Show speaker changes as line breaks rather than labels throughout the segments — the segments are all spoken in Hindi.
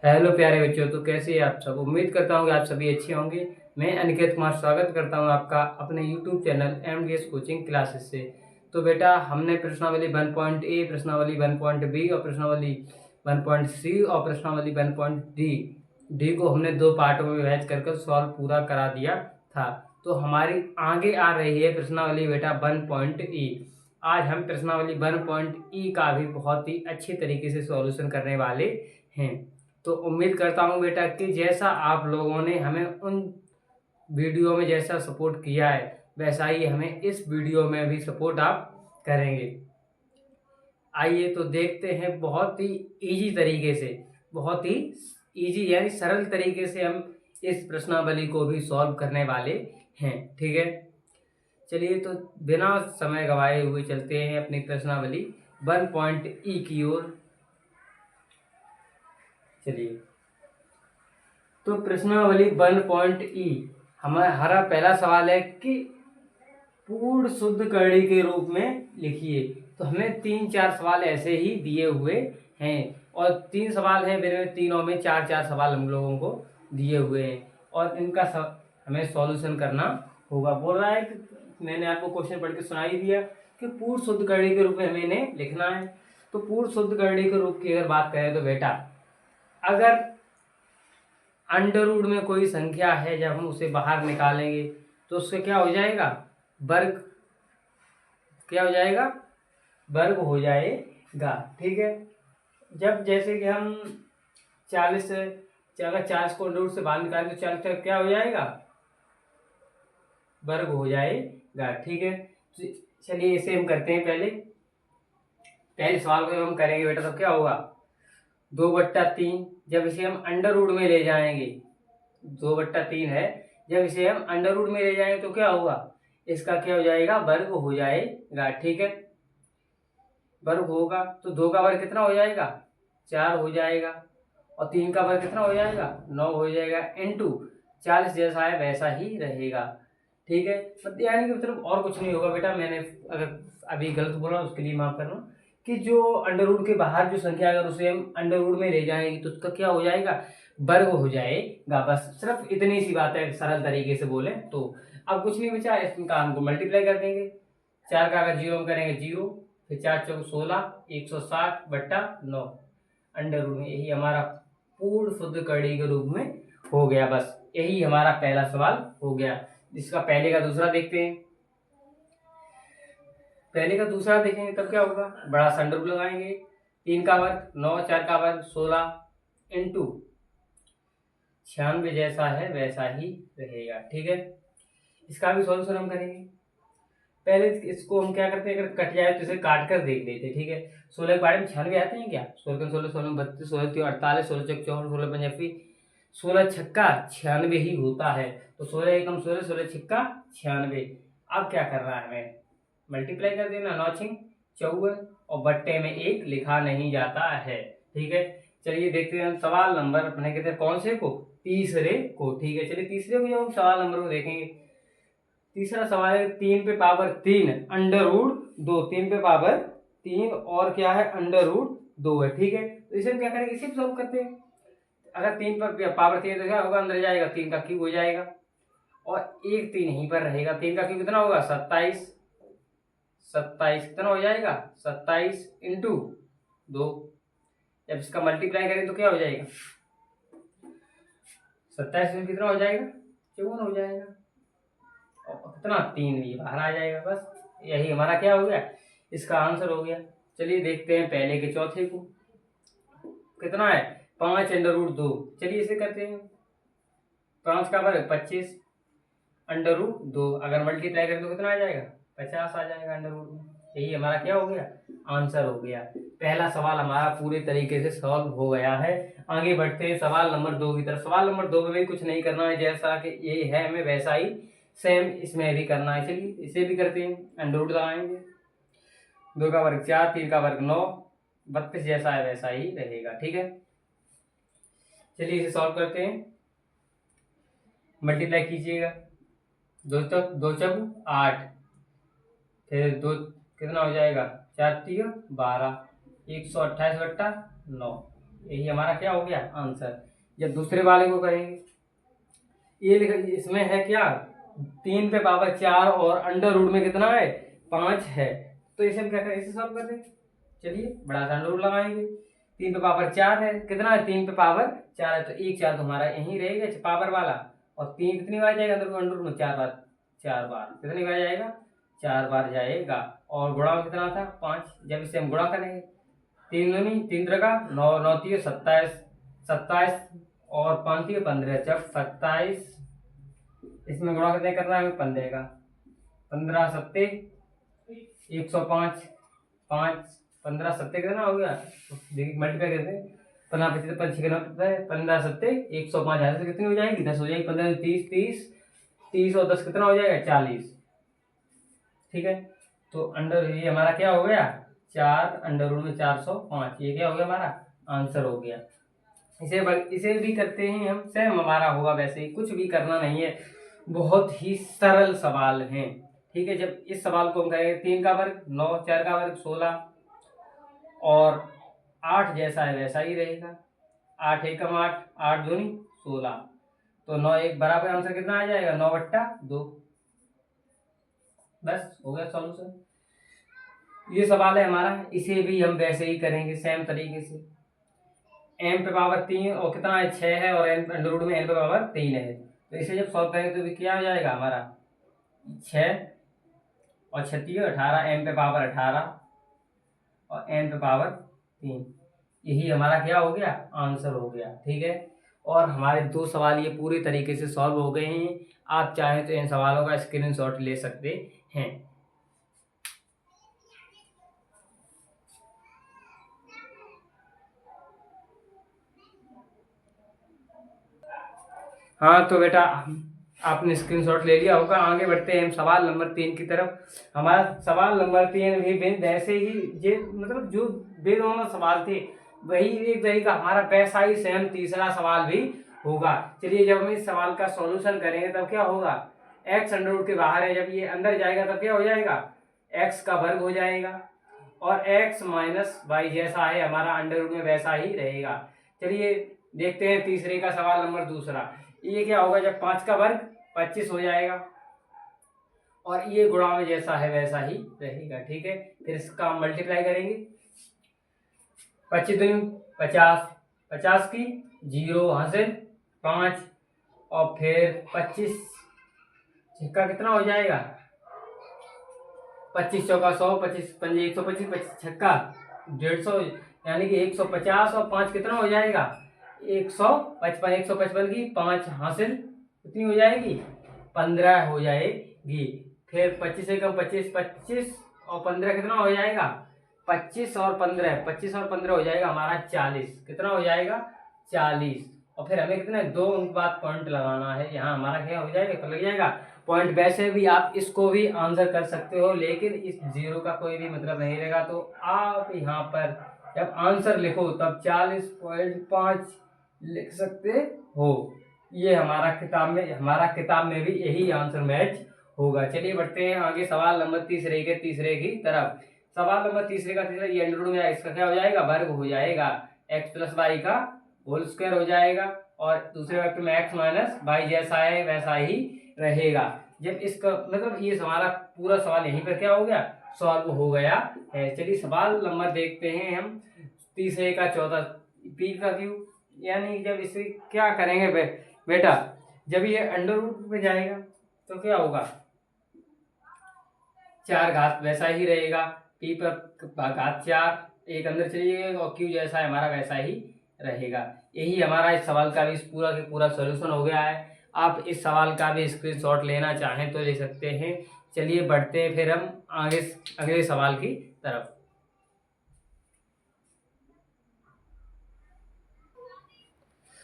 हेलो प्यारे बच्चों, तो कैसे हैं आप सब। उम्मीद करता हूँ कि आप सभी अच्छे होंगे। मैं अनिकेत कुमार स्वागत करता हूँ आपका अपने YouTube channel MDS coaching classes से। तो बेटा, हमने प्रश्नावली 1.A, प्रश्नावली 1.B और प्रश्नावली 1.C और प्रश्नावली 1.D को हमने 2 पार्टों में विभाजित करके सॉल्व पूरा करा दिया था। तो हमारी आगे आ रही है प्रश्नावली बेटा 1.E। आज हम प्रश्नावली 1.E का भी बहुत ही अच्छे तरीके से सॉल्यूशन करने वाले हैं। तो उम्मीद करता हूँ बेटा कि जैसा आप लोगों ने हमें उन वीडियो में जैसा सपोर्ट किया है, वैसा ही हमें इस वीडियो में भी सपोर्ट आप करेंगे। आइए तो देखते हैं, बहुत ही इजी तरीके से, बहुत ही इजी यानी सरल तरीके से हम इस प्रश्नावली को भी सॉल्व करने वाले हैं। ठीक है, चलिए तो बिना समय गवाए हुए चलते हैं अपनी प्रश्नावली 1.E की ओर। चलिए, तो प्रश्नावली 1.E हमारा पहला सवाल है कि पूर्ण शुद्ध करड़ी के रूप में लिखिए। तो हमें 3-4 सवाल ऐसे ही दिए हुए हैं और 3 सवाल हैं, मेरे तीनों में 4-4 सवाल हम लोगों को दिए हुए हैं और इनका हमें सॉल्यूशन करना होगा। बोल रहा है कि मैंने आपको क्वेश्चन पढ़ के सुना ही दिया कि पूर्ण शुद्ध करड़ी के रूप में हमें इन्हें लिखना है। तो पूर्ण शुद्ध करड़ी के रूप की अगर बात करें तो बेटा, अगर अंडर रूट में कोई संख्या है, जब हम उसे बाहर निकालेंगे तो उससे क्या हो जाएगा, वर्ग। क्या हो जाएगा, वर्ग हो जाएगा। ठीक है, जब जैसे कि हम 40 अगर 40 को अंडर रूट से बाहर निकालें तो 40 का क्या हो जाएगा, वर्ग हो जाएगा। ठीक है, तो चलिए इसे हम करते हैं। पहले सवाल को जब हम करेंगे बेटा तो क्या होगा, 2/3। जब इसे हम अंडर रूट में ले जाएंगे, 2/3 है, जब इसे हम अंडर रूट में ले जाएंगे तो क्या होगा, इसका क्या हो जाएगा, वर्ग हो जाएगा। ठीक है, वर्ग होगा तो 2 का वर्ग कितना हो जाएगा, 4 हो जाएगा और 3 का वर्ग कितना हो जाएगा, 9 हो जाएगा। इनटू 40 जैसा है वैसा ही रहेगा। ठीक है, मतलब यानी कि मतलब और कुछ नहीं होगा बेटा। मैंने अगर अभी गलत बोला उसके लिए माफ करना, कि जो अंडर रूट के बाहर जो संख्या अगर उसे हम अंडर रूट में ले जाएंगे तो उसका क्या हो जाएगा, वर्ग हो जाएगा। बस सिर्फ इतनी सी बात है, सरल तरीके से बोले तो। अब कुछ नहीं बचा, इसका हमको मल्टीप्लाई कर देंगे। 4 का अगर 0 में करेंगे 0, फिर 4 चौक 16, 160/9 अंडर रूट में। यही हमारा पूर्ण शुद्ध करड़ी के रूप में हो गया। बस यही हमारा पहला सवाल हो गया। इसका पहले का दूसरा देखते हैं। पहले का दूसरा देखेंगे तब क्या होगा, बड़ा सा अंडर रूट लगाएंगे। 3 का वर्ग 9, 4 का वर्ग 16 इंटू 96 जैसा है वैसा ही रहेगा। ठीक है, इसका भी सॉल्यूशन हम करेंगे। पहले इसको हम क्या करते हैं, अगर कट जाए तो इसे काट कर देख लेते हैं। ठीक है, 16 के बारे में 96 आते हैं क्या, 16 16 16 32 16 3 48 16 चौक 64 16 पंजाबी 16 छक्का 96 ही होता है। तो 16 एकम 16 16 छक्का 96। अब क्या करना है, हमें मल्टीप्लाई कर देना, 9 छिंग 54 और बट्टे में 1 लिखा नहीं जाता है। ठीक है, चलिए देखते हैं सवाल नंबर अपने कहते हैं कौन से को, तीसरे को। ठीक है, चलिए तीसरे को जब हम सवाल नंबर को देखेंगे, तीसरा सवाल है 3 पे पावर 3 अंडर रूट 2, 3 पे पावर 3 और क्या है, अंडर रूट 2 है। ठीक है, तो इसे हम क्या करेंगे, इसे सॉल्व करते हैं। अगर 3 पर पावर 3 तो क्या होगा, अंदर जाएगा, 3 का क्यूब हो जाएगा और एक 3 यहीं पर रहेगा। 3 का क्यूब कितना होगा, 27, 27 कितना हो जाएगा, 27 इंटू 2। जब इसका मल्टीप्लाई करें तो क्या हो जाएगा, 27 में कितना हो जाएगा, 54 हो जाएगा और कितना 3 भी बाहर आ जाएगा। बस यही हमारा क्या हो गया, इसका आंसर हो गया। चलिए देखते हैं पहले के चौथे को, कितना है 5 अंडर रूट 2। चलिए इसे करते हैं, 5 का वर्ग 25 अंडर रूट 2, अगर मल्टीप्लाई करें तो कितना आ जाएगा, 50 आ जाएगा अंडर रूट में। यही हमारा क्या हो गया, आंसर हो गया। पहला सवाल हमारा पूरे तरीके से सॉल्व हो गया है। आगे बढ़ते हैं सवाल नंबर 2 की तरफ। सवाल नंबर 2 में भी कुछ नहीं करना है, जैसा कि ये है हमें वैसा ही सेम इसमें भी करना है। चलिए इसे भी करते हैं, अंडर रूट लगाएंगे। 2 का वर्ग 4, 3 का वर्ग 9, 32 जैसा है वैसा ही रहेगा। ठीक है, चलिए इसे सॉल्व करते हैं। मल्टीप्लाई कीजिएगा, 2 चौक 8, फिर 2 कितना हो जाएगा, 4 3 12, 128/9 यही हमारा क्या हो गया आंसर। जब दूसरे वाले को करेंगे, ये इसमें है क्या 3 पे पावर 4 और अंडर रूट में कितना है 5 है, तो इसे हम क्या करें, इसे सॉल्व कर दें। चलिए बड़ा सा अंडर रूट लगाएंगे, 3 पे पावर 4 है, कितना है 3 पे पावर 4 है, तो एक 4 तुम्हारा यहीं रहेगा पावर वाला, और 3 कितनी बार जाएगा अंडर रूट में 4 बार, 4 बार कितनी बार जाएगा 4 बार जाएगा, और गुणा में कितना था 5। जब इसे हम गुणा करेंगे 3 दूनी 3 का 9, 9 3 27, 27 और 5 3 15, जब 27 इसमें गुणा कितने करना है 15 का, 15 सत्ते 105, 5 15 सत्ते कितना हो गया, देखिए मल्टीप्लाई करते हैं 15 25 5 कितना है 15 सत्ते 105, यहाँ से कितनी हो जाएगी 10 हो जाएगी, 15 30 30 30 और 10 कितना हो जाएगा 40। ठीक है, तो अंडर ये हमारा क्या हो गया 4 अंडर रूट में 405, ये क्या हो गया हमारा आंसर हो गया। इसे भी करते हैं हम, सेम हमारा होगा वैसे ही, कुछ भी करना नहीं है, बहुत ही सरल सवाल हैं। ठीक है, जब इस सवाल को हम करेंगे 3 का वर्ग 9, 4 का वर्ग 16 और 8 जैसा है वैसा ही रहेगा, 8 एकम 8, 8 दूनी 16, तो 9 एक बराबर आंसर कितना आ जाएगा 9/2। बस हो गया सॉल्यूशन। ये सवाल है हमारा, इसे भी हम वैसे ही करेंगे सेम तरीके से। m पे पावर 3 और कितना है 6 है, और n अंडर रूट में n पे पावर 3 है, तो इसे जब सॉल्व करेंगे तो भी क्या हो जाएगा हमारा 6 और 36 18, m पे पावर 18 और n पे पावर 3, यही हमारा क्या हो गया आंसर हो गया। ठीक है, और हमारे 2 सवाल ये पूरी तरीके से सॉल्व हो गए हैं। आप चाहें तो इन सवालों का स्क्रीनशॉट ले सकते हैं। हाँ तो बेटा आपने स्क्रीनशॉट ले लिया होगा, आगे बढ़ते हैं हम सवाल नंबर 3 की तरफ। हमारा सवाल नंबर 3 भी वैसे ही जे मतलब जो वे दोनों सवाल थे वही एक तरीका हमारा वैसा ही सेम तीसरा सवाल भी होगा। चलिए जब हम इस सवाल का सॉल्यूशन करेंगे तब क्या होगा, x अंडर रूट के बाहर है, जब ये अंदर जाएगा तब क्या हो जाएगा x का वर्ग हो जाएगा, और x माइनस वाई जैसा है हमारा अंडर रूट में वैसा ही रहेगा। चलिए देखते हैं तीसरे का सवाल नंबर दूसरा। ये क्या होगा, जब 5 का वर्ग 25 हो जाएगा, और ये गुणा में जैसा है वैसा ही रहेगा। ठीक है, फिर इसका हम मल्टीप्लाई करेंगे, 25 दूनी 50, 50 की 0 वहां से 5 और फिर 25 का कितना हो जाएगा 25 चौका 100, 25 पंजे 125, 25 छक्का 150, यानी कि 150 और 5 कितना हो जाएगा 155, 155 की 5 हासिल कितनी हो जाएगी 15 हो जाएगी। फिर 25 एकम 25, 25 और 15 कितना हो जाएगा 25 और 15, 25 और 15 हो जाएगा हमारा 40, कितना हो जाएगा 40। और फिर हमें कितने 2 उनके बाद पॉइंट लगाना है, यहाँ हमारा क्या हो जाएगा लग जाएगा पॉइंट। वैसे भी आप इसको भी आंसर कर सकते हो, लेकिन इस 0 का कोई भी मतलब नहीं रहेगा, तो आप यहाँ पर जब आंसर लिखो तब 40.5 लिख सकते हो। ये हमारा किताब में भी यही आंसर मैच होगा। चलिए बढ़ते हैं आगे सवाल नंबर तीसरे की तरफ। सवाल नंबर तीसरे ये अंडर रूट में इसका क्या हो जाएगा वर्ग हो जाएगा, x प्लस वाई का होल स्क्वायर हो जाएगा, और दूसरे वेक्टर में x माइनस वाई जैसा है वैसा ही रहेगा। जब इसका मतलब ये हमारा पूरा सवाल यहीं पर क्या हो गया सॉल्व हो गया है। चलिए सवाल नंबर देखते हैं हम तीसरे का चौथा, पी का क्यू, यानी जब इसे क्या करेंगे बेटा, जब ये अंडर रूट में जाएगा तो क्या होगा 4 घात वैसा ही रहेगा, पी पर घात 4 एक अंदर चलिएगा, और क्यू जैसा है हमारा वैसा ही रहेगा। यही हमारा इस सवाल का भी पूरा के पूरा सॉल्यूशन हो गया है। आप इस सवाल का भी स्क्रीनशॉट लेना चाहें तो ले सकते हैं। चलिए बढ़ते हैं फिर हम आगे अगले सवाल की तरफ।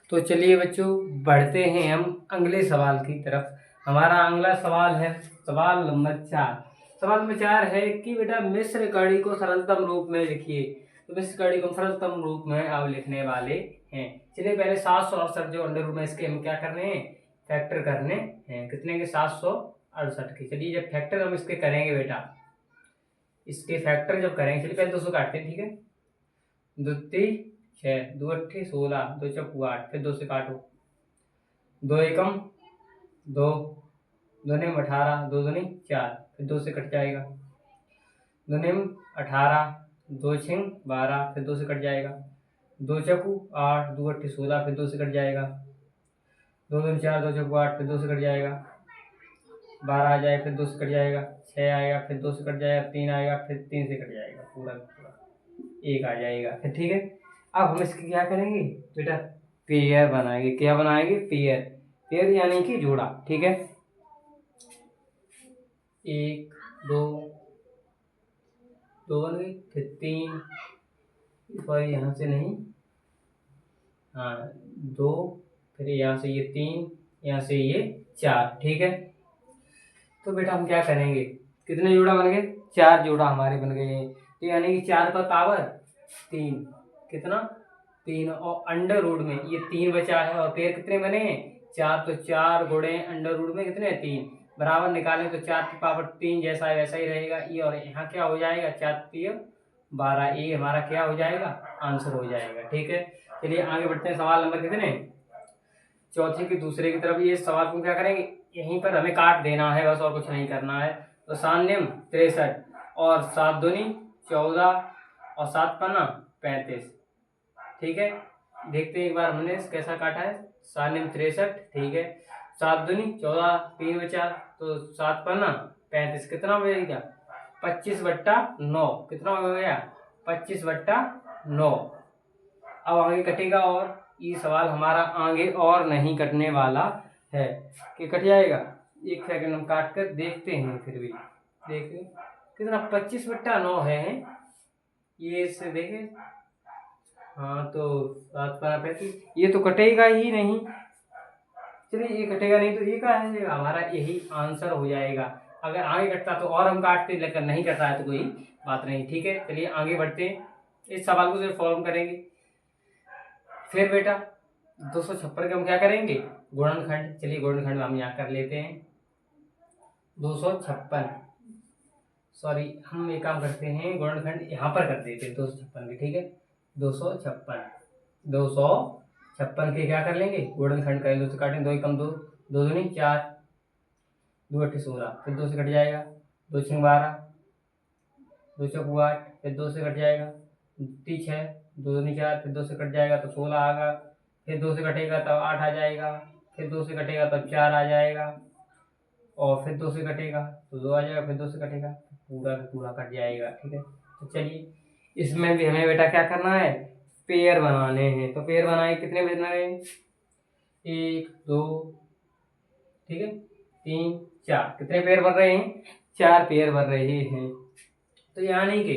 तो चलिए बच्चों बढ़ते हैं हम अगले सवाल की तरफ। हमारा अगला सवाल है सवाल नंबर 4। सवाल नंबर 4 है कि बेटा मिश्र कड़ी को सरलतम रूप में लिखिए। तो मिश्र कड़ी को सरलतम रूप में अब लिखने वाले हैं। चलिए पहले 768 जो अंडर रूट में इसके हम क्या करने हैं फैक्टर करने हैं, कितने के 768 के। चलिए जब फैक्टर हम इसके करेंगे बेटा, इसके फैक्टर जब करेंगे, चलिए पहले 200 काटते हैं, ठीक है, 2 3 6, 2 अट्ठे 16, 2 चौकू 8, फिर 2 से काटो, 2 एकम 2, 2 नेम 18, 2 दूनी 4, फिर 2 से कट जाएगा, 2 नेम 18, 2 छिंग 12, फिर 2 से कट जाएगा, 2 चौकू 8, 2 अट्ठे 16, फिर 2 से कट जाएगा, 2 दूनी 4, 2 चौकू 8, फिर 2 से कट जाएगा, 12 आ जाए, फिर 2 से कट जाएगा, 6 आएगा, फिर 2 से कट जाएगा, 3 आएगा, फिर 3 से कट जाएगा, पूरा पूरा 1 आ जाएगा। फिर ठीक है, अब हम इसकी क्या करेंगे बेटा, पेयर बनाएंगे। क्या बनाएंगे, पेयर। पेयर यानी कि जोड़ा। ठीक है, 1 2 2 बन गई, फिर 3, सॉरी यहाँ से नहीं, हाँ 2, फिर यहाँ से ये 3, यहाँ से ये 4। ठीक है, तो बेटा हम क्या करेंगे, कितने जोड़ा बन गए, 4 जोड़ा हमारे बन गए हैं। तो यानी कि 4 पर पावर 3, कितना 3, और अंडर रूट में ये 3 बचा है, और पेयर कितने बने हैं 4, तो 4 गुणे अंडर रूट में कितने 3, बराबर निकालें तो 4 की पावर 3 जैसा है वैसा ही रहेगा ये, और यहाँ क्या हो जाएगा 4 3 12, ये हमारा क्या हो जाएगा, आंसर हो जाएगा। ठीक है, चलिए आगे बढ़ते हैं। सवाल नंबर कितने, चौथे की दूसरे की तरफ। ये सवाल को क्या करेंगे, यहीं पर हमें काट देना है बस, और कुछ नहीं करना है। तो 7 नेम 63, और 7 दूनी 14, और 7 पन्ना 35। ठीक है, देखते हैं एक बार हमने कैसा काटा है। 7 नेम 63, ठीक है, 7 दूनी 14, 3 बचा, तो 7 पन्ना 35, कितना बचेगा 25/9, कितना हो गया 25/9। अब आगे कटेगा, और ये सवाल हमारा आगे और नहीं कटने वाला है कि कट जाएगा। 1 सेकंड हम काट कर देखते हैं, फिर भी देखिए कितना 25/9 है ये, इससे देखें, हाँ तो 7 पन्ना 35, ये तो कटेगा ही नहीं। चलिए ये कटेगा नहीं, तो ये क्या है हमारा, यही आंसर हो जाएगा। अगर आगे कटता तो और हम काटते, लेकिन नहीं कट रहा है तो कोई बात नहीं। ठीक है, चलिए आगे बढ़ते हैं, इस सवाल को सिर्फ फॉर्म करेंगे। फिर बेटा 256 का हम क्या करेंगे, गुणनखंड। चलिए गुणनखंड हम यहाँ कर लेते हैं, 256, सॉरी हम एक काम करते हैं, गुणनखंड यहाँ पर कर देते हैं 256 के। ठीक है, 256 के क्या कर लेंगे, गुणनखंड करें, 2 से काटें, 2 एकम 2, 2 दूनी 4, 2 अट्ठे 16, फिर 2 से कट जाएगा, 2 छिंग 12, 2 चौकू 8, फिर 2 से कट जाएगा, 3 6, 2 दूनी 4, फिर 2 से कट जाएगा तो 16 आएगा, फिर 2 से कटेगा तब 8 आ जाएगा, फिर 2 से कटेगा तब 4 आ जाएगा, और फिर 2 से कटेगा तो 2 आ जाएगा, फिर 2 से कटेगा पूरा का पूरा कट जाएगा। ठीक है, तो चलिए इसमें भी हमें बेटा क्या करना है, पेयर बनाने हैं। तो पेयर बनाए, कितने बना रहे हैं, 1 2, ठीक है, 3 4, कितने पेयर बन रहे हैं, 4 पेयर बन रहे हैं। तो यानी कि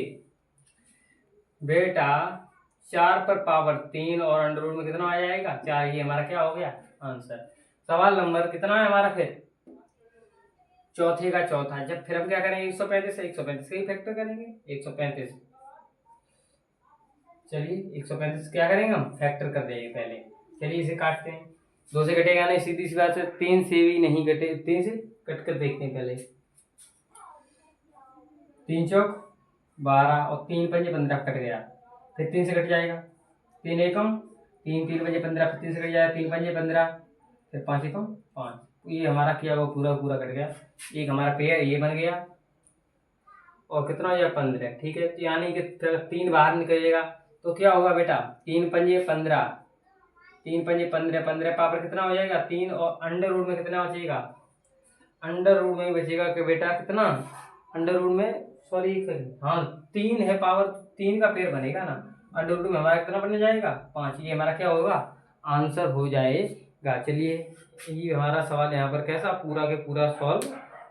बेटा 4 पर पावर 3 और अंडर रूट में कितना आ जाएगा 4, ये हमारा क्या हो गया आंसर। सवाल नंबर कितना है हमारा, फिर चौथे का चौथा। जब फिर हम क्या करेंगे, 135 से 135 का फैक्टर करेंगे, 135। चलिए 135 क्या करेंगे, हम फैक्टर कर देंगे पहले। चलिए इसे काटते हैं, 2 से कटेगा नहीं, सीधी सी बात है, 3 से भी नहीं कटे, 3 से कट कर देखते हैं पहले। 3 चौक 12, और 3 पंजे 15 कट गया, फिर 3 से कट जाएगा, 3 एकम 3, 3 पंजे 15, फिर 3 से कट जाएगा, 3 पंजे 15, फिर 5 एकम 5। ये हमारा किया वो पूरा पूरा कट गया, एक हमारा पेयर ये बन गया, और कितना हो गया 15। ठीक है, तो यानी कि 3 बाहर निकलेगा तो क्या होगा बेटा, 3 पंजे 15, 3 पंजे 15, 15 पावर कितना हो जाएगा 3, और अंडर रूट में कितना बचेगा, अंडर रूट में बचेगा कि बेटा कितना, अंडर रूट में सॉरी हाँ 3 है पावर, 3 का पेयर बनेगा ना, अंडर रूट में हमारा कितना बन जाएगा 5, ये हमारा क्या होगा आंसर हो जाएगा। चलिए ये हमारा सवाल यहाँ पर कैसा पूरा के पूरा सॉल्व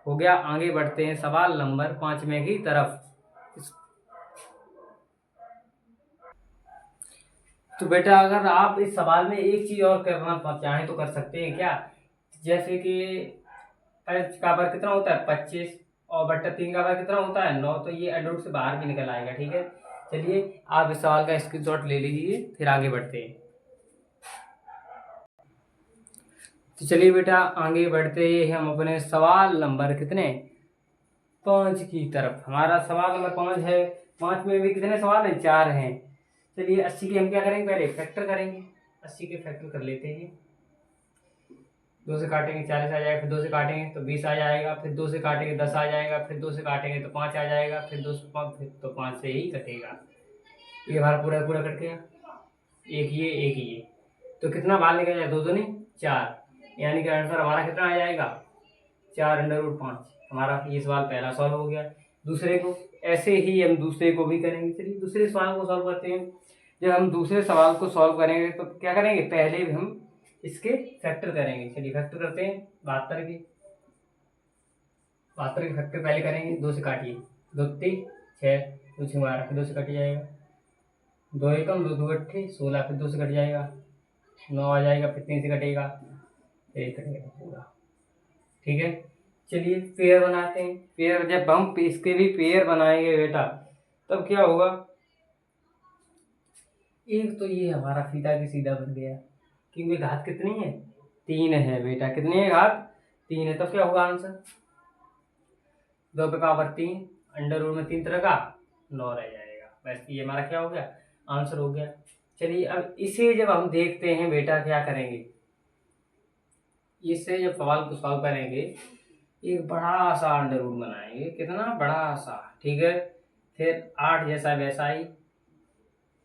हो गया। आगे बढ़ते हैं सवाल नंबर 5वें की तरफ। तो बेटा अगर आप इस सवाल में एक चीज और करना चाहें तो कर सकते हैं क्या, जैसे कि 5 का बार कितना होता है 25, और बट्टा 3 का बार कितना होता है 9, तो ये अंडर रूट से बाहर भी निकल आएगा। ठीक है, चलिए आप इस सवाल का स्क्रीनशॉट ले लीजिए, फिर आगे बढ़ते हैं। तो चलिए बेटा आगे बढ़ते हैं हम अपने सवाल नंबर कितने 5 की तरफ। हमारा सवाल नंबर 5 है, 5 में भी कितने सवाल हैं 4 हैं। चलिए 80 के हम क्या करेंगे, पहले फैक्टर करेंगे। 80 के फैक्टर कर लेते हैं। 2 से काटेंगे 40 आ जाएगा, फिर 2 से काटेंगे तो 20 आ जाएगा, फिर 2 से काटेंगे 10 आ जाएगा, फिर 2 से काटेंगे तो 5 आ जाएगा, फिर 2 से 5, फिर तो 5 से ही कटेगा। ये हमारा पूरा पूरा कट गया। एक ये तो कितना बाहर निकल जाएगा, 2 नहीं 4, यानी कि आंसर हमारा कितना आ जाएगा, 4√5। हमारा ये सवाल पहला सॉल्व हो गया। दूसरे को ऐसे ही हम दूसरे को भी करेंगे। चलिए दूसरे सवाल को सॉल्व करते हैं। जब हम दूसरे सवाल को सॉल्व करेंगे तो क्या करेंगे, पहले भी हम इसके फैक्टर करेंगे। चलिए फैक्टर करते हैं। 72 के फैक्टर पहले करेंगे। 2 से काटिए, 2 3 6, 2 6 12, फिर 2 से कट जाएगा, 2 एकम 2 2 अट्ठे 16, फिर 2 से कट जाएगा, 9 आ जाएगा, फिर 3 से कटेगा, फिर कटेगा पूरा। ठीक है, चलिए पेयर बनाते हैं। पेयर जब हम इसके भी पेयर बनाएंगे बेटा, तब क्या होगा, एक तो ये हमारा सीधा की सीधा बन गया, क्योंकि घात कितनी है, 3 है बेटा। कितनी है, घात 3 है। तब क्या होगा आंसर, 2 पे पावर 3, अंडर रूट में 3 तरह का 9 रह जाएगा। बस ये हमारा क्या हो गया, आंसर हो गया। चलिए अब इसे जब हम देखते हैं बेटा, क्या करेंगे, इससे जब सवाल को सॉल्व करेंगे, एक बड़ा सा अंडर रूट बनाएंगे। कितना बड़ा सा, ठीक है। फिर 8 जैसा वैसा ही,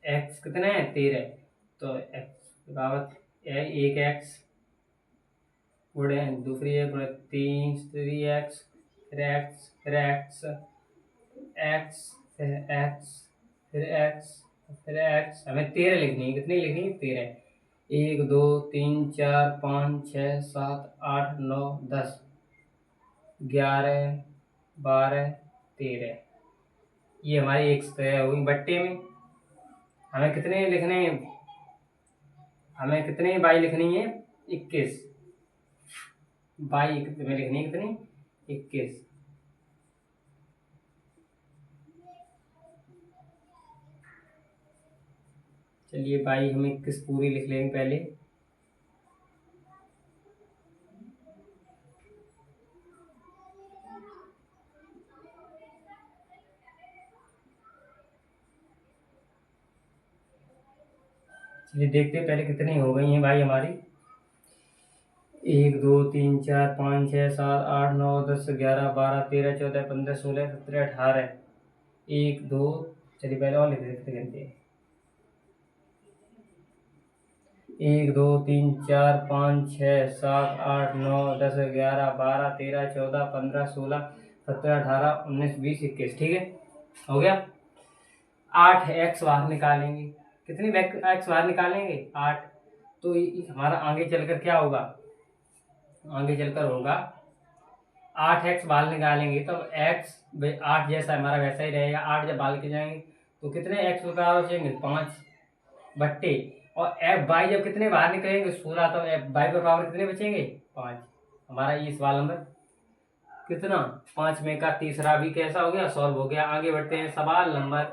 एक्स कितने हैं, 13, तो एक्स बराबर 1x गुणे दूसरी है गुणे 3 3x, फिर x, फिर x, x, फिर x, फिर x, फिर x। हमें 13 लिखनी है। कितनी लिखनी है, 13। 1 2 3 4 5 6 7 8 9 10 11 12 13। ये हमारी एक सतह हुई बट्टे में। हमें कितने लिखने हैं, हमें कितने बाई लिखनी है, 21 बाई में लिखनी है, कितनी, 21। चलिए बाई हम 21 पूरी लिख लेंगे पहले। चलिए देखते हैं पहले कितनी हो गई हैं भाई हमारी। 1 2 3 4 5 6 7 8 9 10 11 12 13 14 15 16 17 18। 1 2, चलिए पहले और लिख देते हैं। 1 2 3 4 5 6 7 8 9 10 11 12 13 14 15 16 17 18 19 20 21। ठीक है, हो गया। 8 एक्स बाहर निकालेंगे। कितनी एक्स बाहर निकालेंगे, 8। तो हमारा आगे चलकर क्या होगा, आगे चलकर होगा 8x बाहर निकालेंगे तब x 8 जैसा हमारा वैसा ही रहेगा। 8 जब बाहर के जाएंगे तो कितने x बराबर बचेंगे, 5 बट्टे, और f बाई जब कितने बाहर निकलेंगे, 16, तो f बाई पर पावर कितने बचेंगे, 5। हमारा ये सवाल नंबर कितना, 5 में का तीसरा भी कैसा हो गया, सॉल्व हो गया। आगे बढ़ते हैं सवाल नंबर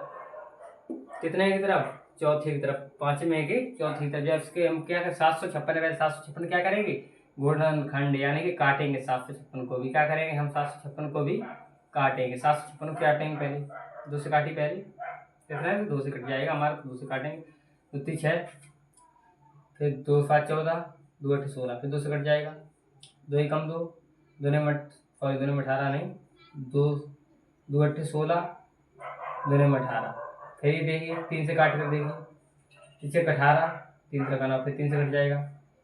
कितने की तरफ, चौथे की तरफ। 5 में के चौथी की तरफ। जब इसके हम क्या करें, 756 है, 756 क्या करेंगे, गुणनखंड यानी कि काटेंगे। 756 को भी क्या करेंगे हम, 756 को भी काटेंगे। 756 को काटेंगे पहले, 2 से काटी पहले, कितना है, 2 से कट जाएगा हमारा, 2 से काटेंगे, 2 3 6, फिर 2 5 14, 2 8 16, फिर 2 से कट जाएगा, 2 एकम 2, 2 ने 18 नहीं, 2 2 8 16, 2 ने 18। फिर ये देखिए 3 से काट कर देखिए, 3 18, 3 से काटना, फिर 3 से कट जाएगा,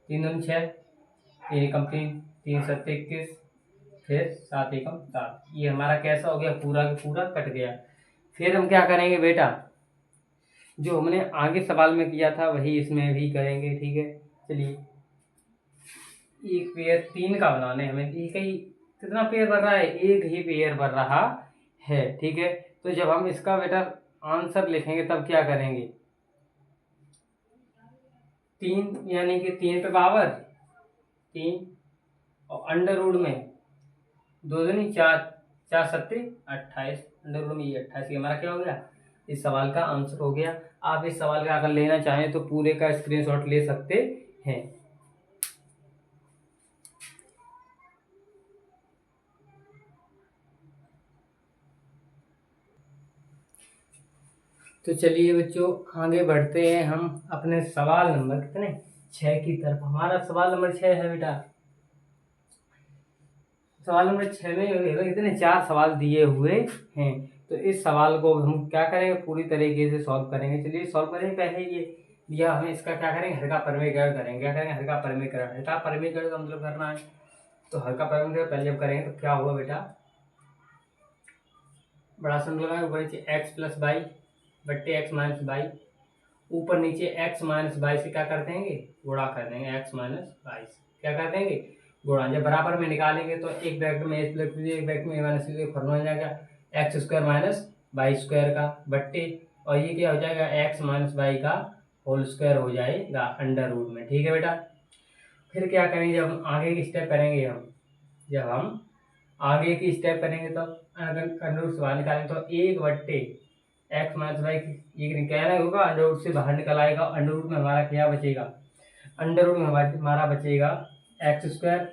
3 दूनी 6, 3 एकम 3, 3 7 21, फिर 7 एकम 7। ये हमारा कैसा हो गया, पूरा का पूरा कट गया। फिर हम क्या करेंगे बेटा, जो हमने आगे सवाल में किया था वही इसमें भी करेंगे। ठीक है, चलिए एक पेयर 3 का बनाने हमें, एक ही कितना पेयर बन रहा है, एक ही पेयर बन रहा है। ठीक है, तो जब हम इसका बेटा आंसर लिखेंगे तब क्या करेंगे, 3 यानी कि 3 पे पावर 3, और अंडर रूट में 2 दूनी 4, 4 सत्ते 28, अंडर रूट में ये 28। हमारा क्या हो गया, इस सवाल का आंसर हो गया। आप इस सवाल का अगर लेना चाहें तो पूरे का स्क्रीनशॉट ले सकते हैं। तो चलिए बच्चों आगे बढ़ते हैं हम अपने सवाल नंबर कितने 6 की तरफ। हमारा सवाल नंबर 6 है बेटा। सवाल नंबर 6 में इतने 4 सवाल दिए हुए हैं, तो इस सवाल को हम क्या करेंगे, पूरी तरीके से सॉल्व करेंगे। चलिए सॉल्व करेंगे। पहले ये दिया हमें, इसका क्या करेंगे, हर का परिमेयकरण करेंगे। क्या करेंगे, हर का परिमेयकरण। हर का परिमेयकरण का मतलब करना है, तो हर का परिमेयकरण पहले जब करेंगे तो क्या हुआ बेटा, बड़ा सिंपल है। ऊपर नीचे एक्स प्लस बाई बट्टे एक्स माइनस बाई, ऊपर नीचे एक्स माइनस बाई से क्या कर देंगे, गुणा कर देंगे। एक्स माइनस बाई से क्या कर देंगे, गुणा। जब बराबर में निकालेंगे तो एक ब्रैकेट में ए प्लस बी, एक ब्रैकेट में ए माइनस बी, फॉर्मूला जाएगा x square minus by square का बट्टे, और ये क्या हो जाएगा, एक्स माइनस बाई का होल स्क्वायर हो जाएगा अंडर रूट में। ठीक है बेटा। फिर क्या करेंगे, जब हम आगे की स्टेप करेंगे, जब हम आगे की स्टेप करेंगे तो अंडर रूट से बाहर निकालेंगे तो एक बट्टे एक्स माइनस बाई, ये कहना होगा अंडर रूट से बाहर निकल आएगा। अंडर रूट में हमारा क्या बचेगा, अंडर रूट में हमारा बचेगा x square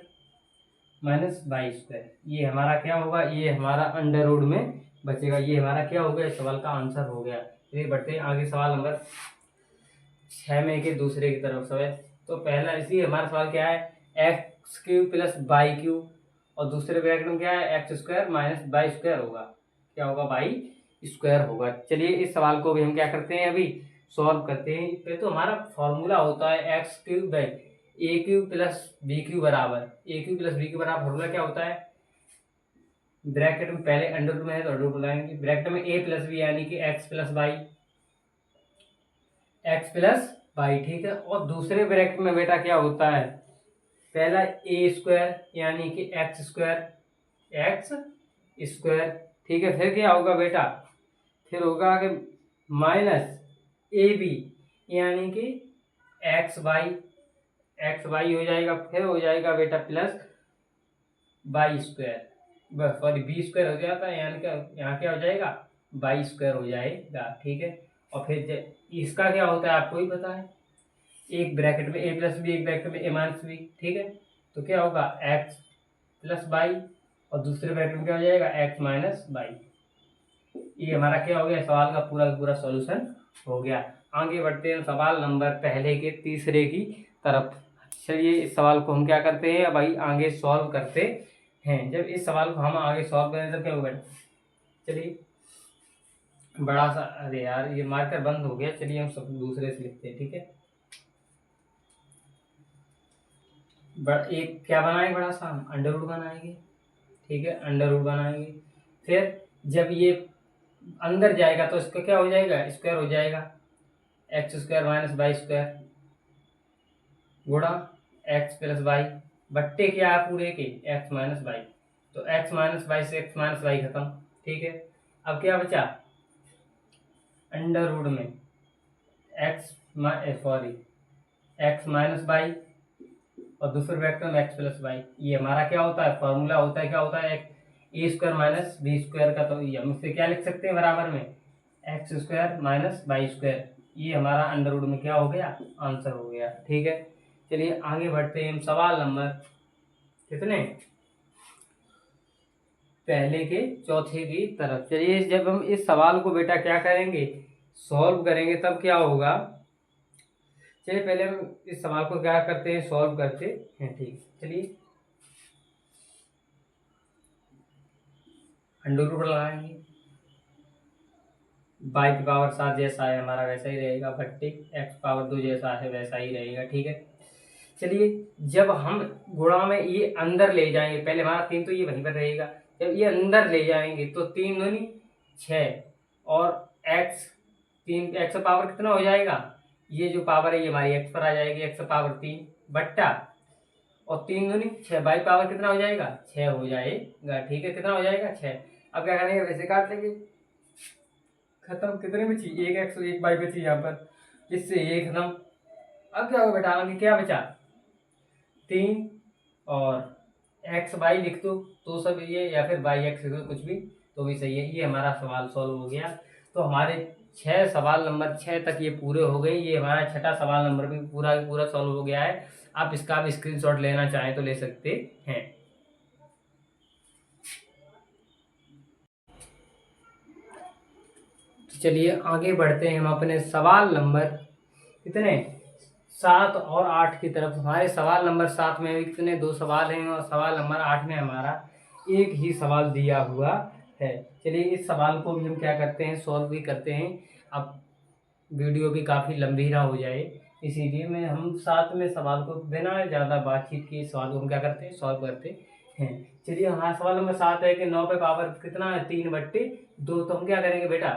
minus by square. ये हमारा क्या होगा, ये हमारा अंडर रूट में बचेगा। ये हमारा क्या हो गया, इस सवाल का आंसर हो गया। चलिए बढ़ते हैं आगे सवाल नंबर 6 में के दूसरे की तरफ सवाल। तो पहला इसी हमारा सवाल क्या है, x cube plus by cube, और दूसरे ब्रैकेट में क्या है, x square minus by square होगा। क्या होगा, बाई स्क्वायर होगा। चलिए इस सवाल को भी हम क्या करते हैं, अभी सॉल्व करते हैं। पे तो हमारा फॉर्मूला होता है x cube by a cube plus b cube बराबर, a cube plus b cube बराबर फॉर्मूला क्या होता है, ब्रैकेट में पहले अंडर रूट में है तो अंडर रूट लगाएंगे, ब्रैकेट में ए प्लस बी यानी कि x plus by, x plus by. ठीक है। और दूसरे ब्रैकेट में बेटा क्या होता है, पहला ए स्क्वायर यानी कि एक्स स्क्वायर, एक्स स्क्वायर। ठीक है। फिर क्या होगा बेटा, फिर होगा कि माइनस ए बी यानी कि एक्स बाई, एक्स बाई हो जाएगा। फिर हो जाएगा बेटा plus by square, sorry b square हो जाता है, यानी कि यहाँ क्या हो जाएगा, बाई स्क्वायर हो जाएगा। ठीक है। और फिर इसका क्या होता है आपको ही पता है, एक ब्रैकेट में ए प्लस बी, एक ब्रैकेट में ए माइनस बी। ठीक है। तो क्या होगा, एक्स प्लस बाई, और दूसरे ब्रैकेट में क्या हो जाएगा, एक्स माइनस बाई। ये हमारा क्या हो गया, सवाल का पूरा सॉल्यूशन हो गया। आगे बढ़ते हैं सवाल नंबर पहले के तीसरे की तरफ। चलिए इस सवाल को हम क्या करते हैं, भाई आगे सॉल्व करते हैं। जब इस सवाल को हम आगे सॉल्व करें तब क्या होगा, चलिए बड़ा सा, अरे यार ये मार्कर बंद हो गया। चलिए हम सब दूसरे से लिखते हैं। ठीक है। एक क्या बनाएंगे, बड़ा सा अंडर रूट बनाएंगे। ठीक है, अंडर रूट बनाएंगे। फिर जब ये अंदर जाएगा तो इसका क्या हो जाएगा, स्क्वायर हो जाएगा, x square minus by square गुणा एक्स प्लस बाई बट्टे क्या है पूरे के, एक्स माइनस बाई। तो एक्स माइनस बाई से एक्स माइनस बाई खत्म। ठीक है। अब क्या बचा, अंडर रूट में एक्स एक्स माइनस बाई, और दूसरे वेक्टर में एक्स प्लस बाई। ये हमारा क्या होता है, फॉर्मूला होता है, क्या होता है, ए स्क्वायर माइनस बी स्क्वायर का। तो ये हम इससे क्या लिख सकते हैं, बराबर में x square minus by square. ये हमारा अंडर रूट में क्या हो गया, आंसर हो गया। ठीक है। चलिए आगे बढ़ते हैं हम सवाल नंबर कितने, पहले के चौथे की तरफ। चलिए जब हम इस सवाल को बेटा क्या करेंगे, सॉल्व करेंगे, तब क्या होगा। चलिए पहले हम इस सवाल को क्या करते हैं, सॉल्व करते हैं। ठीक, चलिए अंडर रूट लगाएंगे, बाई की पावर 7 जैसा है हमारा वैसा ही रहेगा, बट्टे एक्स पावर 2 जैसा है वैसा ही रहेगा। ठीक है। चलिए जब हम गुणा में ये अंदर ले जाएंगे, पहले हमारा 3 तो ये वहीं पर रहेगा, जब ये अंदर ले जाएंगे तो 3 दूनी 6, और एक्स 3 एक्स पावर कितना हो जाएगा, ये जो पावर है ये हमारी एक्स पर आ जाएगी, एक्स पावर 3 बट्टा, और 3 दूनी 6 बाई पावर कितना हो जाएगा, 6 हो जाएगा। ठीक है, कितना हो जाएगा, 6। अब क्या करेंगे, वैसे काट लेंगे, खत्म। कितने बची, एक एक्स एक बाई बची यहाँ पर, इससे ये खत्म। अब क्या होगा बेटा, आगे क्या बचा, 3 और एक्स बाई लिख दो तो सब ये, या फिर बाई एक्स लिख दो, कुछ भी तो भी सही है। ये हमारा सवाल सॉल्व हो गया। तो हमारे 6 सवाल नंबर 6 तक ये पूरे हो गए। ये हमारा छठा सवाल नंबर भी पूरा सॉल्व हो गया है। आप इसका भी स्क्रीनशॉट लेना चाहें तो ले सकते हैं। तो चलिए आगे बढ़ते हैं हम अपने सवाल नंबर कितने 7 और 8 की तरफ। हमारे सवाल नंबर 7 में भी कितने 2 सवाल हैं और सवाल नंबर 8 में हमारा एक ही सवाल दिया हुआ है। चलिए इस सवाल को भी हम क्या करते हैं, सॉल्व भी करते हैं। अब वीडियो भी काफ़ी लंबी ना हो जाए, इसीलिए मैं हम साथ में सवाल को बिना ज़्यादा बातचीत के सवाल को हम क्या करते हैं, सॉल्व करते हैं। चलिए हमारा सवाल नंबर 7 है कि 9 पे पावर कितना है 3/2। तो हम क्या करेंगे बेटा,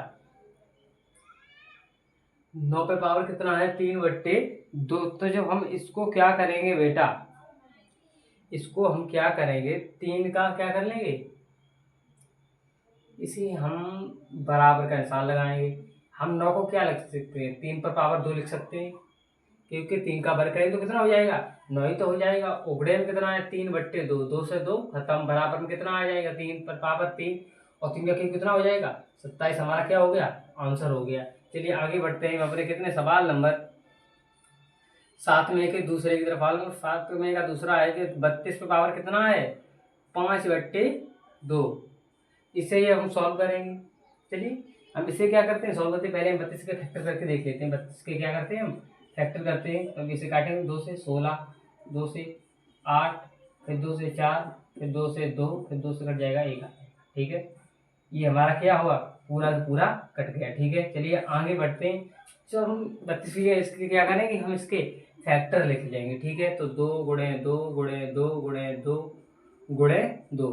9 पे पावर कितना है 3/2। तो जब हम इसको क्या करेंगे बेटा, इसको हम क्या करेंगे, 3 का क्या कर लेंगे, इसे हम बराबर का निशान लगाएंगे। हम 9 को क्या लिख सकते हैं, 3 पर पावर 2 लिख सकते हैं, क्योंकि 3 का वर्ग करेंगे तो कितना हो जाएगा 9 ही तो हो जाएगा। उगड़े में कितना है 3/2, 2 से 2 खत्म, बराबर में कितना आ जाएगा 3 पर पावर 3 और 3 का क्यूब कितना हो जाएगा 27। हमारा क्या हो गया, आंसर हो गया। चलिए आगे बढ़ते हैं अपने कितने सवाल नंबर 7 में के दूसरे की तरफ। सवाल नंबर 7 में का दूसरा है कि 32 पे पावर कितना है 5/2। इसे ही हम सॉल्व करेंगे। चलिए हम इसे क्या करते हैं, सॉल्व करते हैं पहले हम 32 के फैक्टर करके देख लेते हैं। 32 के क्या करते हैं हम फैक्टर करते हैं। तो इसे काटेंगे 2 से 16, 2 से 8, फिर 2 से 4, फिर 2 से 2, फिर 2 से कट जाएगा 1। ठीक है, ये हमारा क्या हुआ, पूरा का पूरा कट गया। ठीक है, चलिए आगे बढ़ते हैं। जो हम 32 के इसके क्या करेंगे, हम इसके फैक्टर लेके जाएंगे। ठीक है, तो 2 गुणे 2 गुणे 2 गुणे 2 गुणे 2,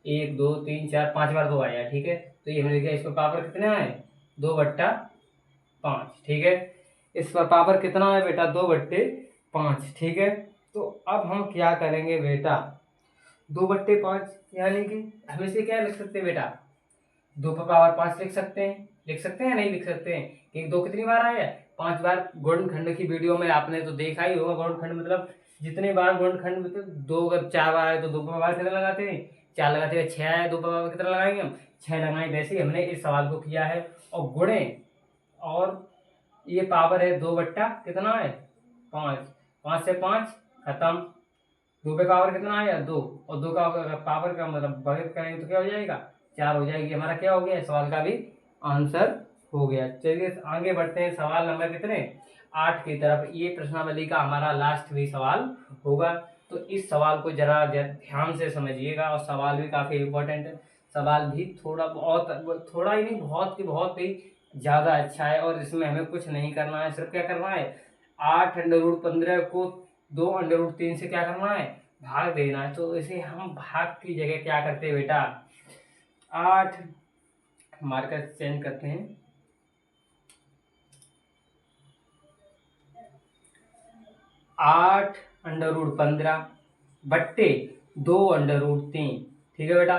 1 2 3 4 5 बार 2 आया। ठीक है, तो ये हमने लिखा इसका पावर कितना है 2/5। ठीक है, इस पर पावर कितना है बेटा 2/5। ठीक है, तो अब हम क्या करेंगे बेटा, 2/5 यानी कि हम इसे क्या लिख सकते हैं बेटा, 2 पर पावर 5 लिख सकते हैं। लिख सकते हैं नहीं लिख सकते हैं, क्योंकि 2 कितनी बार आया 5 बार। गुणनखंड की वीडियो में आपने तो देखा ही होगा, गुणनखंड मतलब जितने बार गुणनखंड मतलब 2 अगर 4 बार आए तो 2 पर पावर कितना लगाते हैं 4 लगाते हैं। 6 आए 2 पर पावर कितना लगाएंगे हम 6 लगाएंगे। वैसे ही हमने इस सवाल को किया है और गुणे, और ये पावर है 2 कितना है 5, 5 से 5 खत्म। 2 पे पावर कितना आया 2, और 2 का पावर का मतलब भाग करेंगे तो क्या हो जाएगा 4 हो जाएगी। हमारा क्या हो गया, सवाल का भी आंसर हो गया। चलिए आगे बढ़ते हैं सवाल नंबर कितने 8 की तरफ। ये प्रश्नावली का हमारा लास्ट भी सवाल होगा, तो इस सवाल को जरा ध्यान से समझिएगा। और सवाल भी काफ़ी इम्पोर्टेंट है, सवाल भी थोड़ा ही नहीं बहुत ही ज़्यादा अच्छा है। और इसमें हमें कुछ नहीं करना है, सिर्फ क्या करना है 8√15 को 2√3 से क्या करना है भाग देना है। तो इसे हम भाग की जगह क्या करते हैं बेटा, 8 मार्कर चेंज करते हैं, 8√15 बट्टे 2√3। ठीक है बेटा,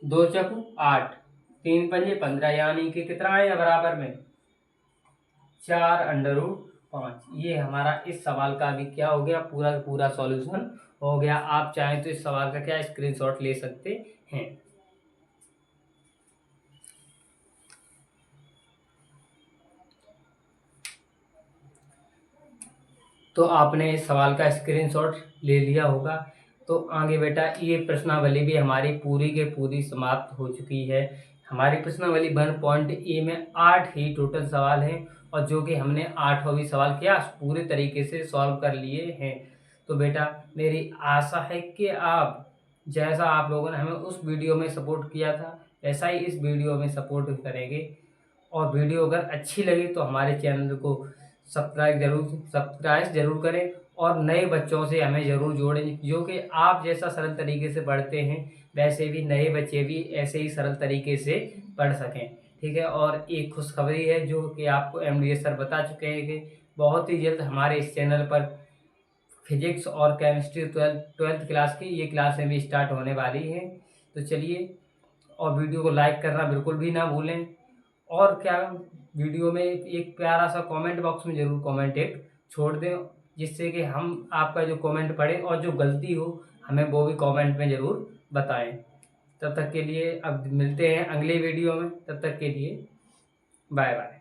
2 चकू 8, 3 पंजे 15, यानी कि कितना आया बराबर में 4√5। ये हमारा इस सवाल का भी क्या हो गया, पूरा पूरा सॉल्यूशन हो गया। आप चाहें तो इस सवाल का क्या स्क्रीनशॉट ले सकते हैं। तो आपने इस सवाल का स्क्रीनशॉट ले लिया होगा। तो आगे बेटा ये प्रश्नावली भी हमारी पूरी के पूरी समाप्त हो चुकी है। हमारी प्रश्नावली 1.A में 8 ही टोटल सवाल हैं, और जो कि हमने 8वां भी सवाल क्या पूरे तरीके से सॉल्व कर लिए हैं। तो बेटा मेरी आशा है कि आप जैसा आप लोगों ने हमें उस वीडियो में सपोर्ट किया था वैसा ही इस वीडियो में सपोर्ट करेंगे। और वीडियो अगर अच्छी लगी तो हमारे चैनल को सब्सक्राइब जरूर करें, और नए बच्चों से हमें ज़रूर जोड़ें, जो कि आप जैसा सरल तरीके से पढ़ते हैं वैसे भी नए बच्चे भी ऐसे ही सरल तरीके से पढ़ सकें। ठीक है, और एक खुशखबरी है जो कि आपको MDS सर बता चुके हैं कि बहुत ही जल्द हमारे इस चैनल पर फिजिक्स और केमिस्ट्री 12th क्लास की ये क्लासें भी स्टार्ट होने वाली हैं। तो चलिए, और वीडियो को लाइक करना बिल्कुल भी ना भूलें। और क्या, वीडियो में एक प्यारा सा कमेंट बॉक्स में ज़रूर कमेंट एक छोड़ दें, जिससे कि हम आपका जो कमेंट पढ़ें और जो गलती हो हमें वो भी कमेंट में ज़रूर बताएं। तब तक के लिए अब मिलते हैं अगले वीडियो में, तब तक के लिए बाय बाय।